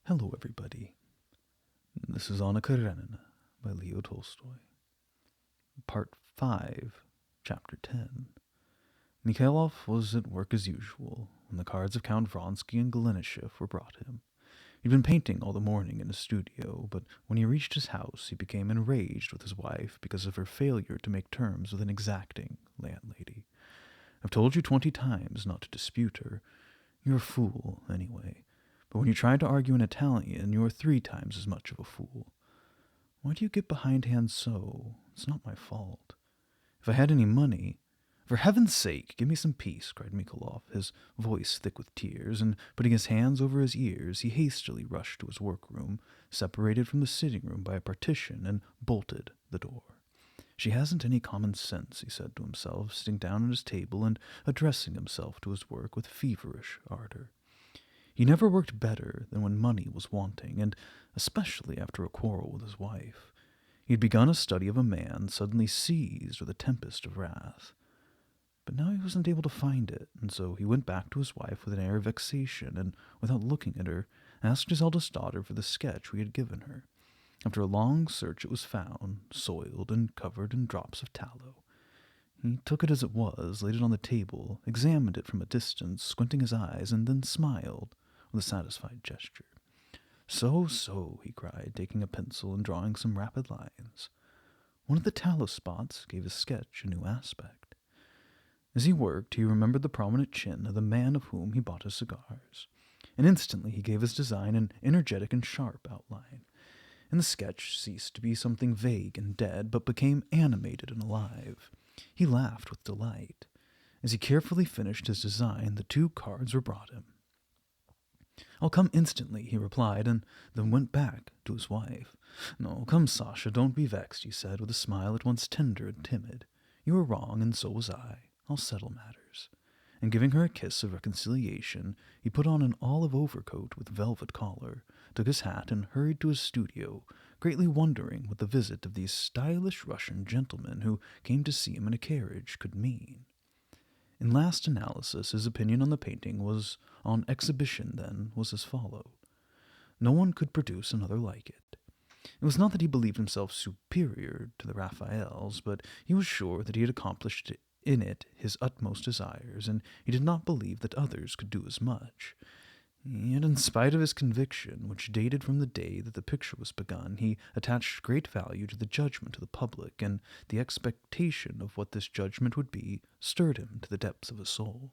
Hello, everybody. This is Anna Karenina by Leo Tolstoy. Part 5, Chapter 10. Mikhailov was at work as usual when the cards of Count Vronsky and Golenishev were brought him. He'd been painting all the morning in his studio, but when he reached his house he became enraged with his wife because of her failure to make terms with an exacting landlady. I've told you 20 times not to dispute her. You're a fool, anyway. But when you try to argue in Italian, you are 3 times as much of a fool. Why do you get behindhand so? It's not my fault. If I had any money— For heaven's sake, give me some peace, cried Mikolov, his voice thick with tears, and putting his hands over his ears, he hastily rushed to his workroom, separated from the sitting-room by a partition, and bolted the door. She hasn't any common sense, he said to himself, sitting down at his table and addressing himself to his work with feverish ardor. He never worked better than when money was wanting, and especially after a quarrel with his wife. He had begun a study of a man suddenly seized with a tempest of wrath. But now he wasn't able to find it, and so he went back to his wife with an air of vexation, and, without looking at her, asked his eldest daughter for the sketch we had given her. After a long search it was found, soiled and covered in drops of tallow. He took it as it was, laid it on the table, examined it from a distance, squinting his eyes, and then smiled with a satisfied gesture. So, he cried, taking a pencil and drawing some rapid lines. One of the tallow spots gave his sketch a new aspect. As he worked, he remembered the prominent chin of the man of whom he bought his cigars, and instantly he gave his design an energetic and sharp outline, and the sketch ceased to be something vague and dead, but became animated and alive. He laughed with delight. As he carefully finished his design, the 2 cards were brought him. I'll come instantly, he replied, and then went back to his wife. No, come, Sasha, don't be vexed, he said, with a smile at once tender and timid. You were wrong, and so was I. I'll settle matters. And giving her a kiss of reconciliation, he put on an olive overcoat with velvet collar, took his hat, and hurried to his studio, greatly wondering what the visit of these stylish Russian gentlemen who came to see him in a carriage could mean. In last analysis, his opinion on the painting was on exhibition then was as followed. No one could produce another like it. It was not that he believed himself superior to the Raphaels, but he was sure that he had accomplished in it his utmost desires, and he did not believe that others could do as much. Yet in spite of his conviction, which dated from the day that the picture was begun, he attached great value to the judgment of the public, and the expectation of what this judgment would be stirred him to the depths of his soul.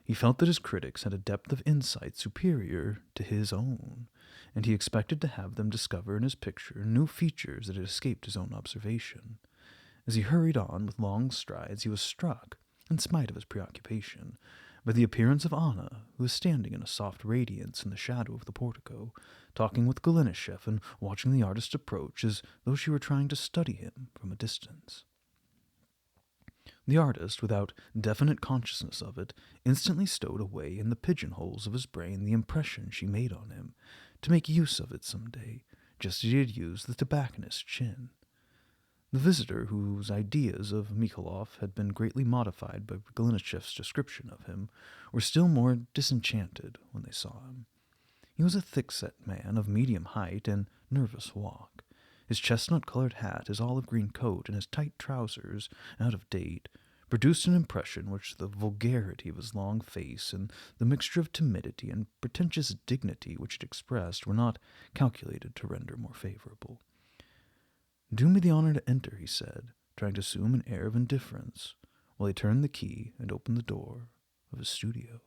He felt that his critics had a depth of insight superior to his own, and he expected to have them discover in his picture new features that had escaped his own observation. As he hurried on with long strides, he was struck, in spite of his preoccupation, by the appearance of Anna, who was standing in a soft radiance in the shadow of the portico, talking with Golenishev and watching the artist approach as though she were trying to study him from a distance. The artist, without definite consciousness of it, instantly stowed away in the pigeonholes of his brain the impression she made on him, to make use of it some day, just as he had used the tobacconist's chin. The visitor, whose ideas of Mikolov had been greatly modified by Golenishev's description of him, were still more disenchanted when they saw him. He was a thick-set man of medium height and nervous walk. His chestnut-colored hat, his olive-green coat, and his tight trousers, out of date, produced an impression which the vulgarity of his long face and the mixture of timidity and pretentious dignity which it expressed were not calculated to render more favorable. "Do me the honor to enter," he said, trying to assume an air of indifference, while he turned the key and opened the door of his studio.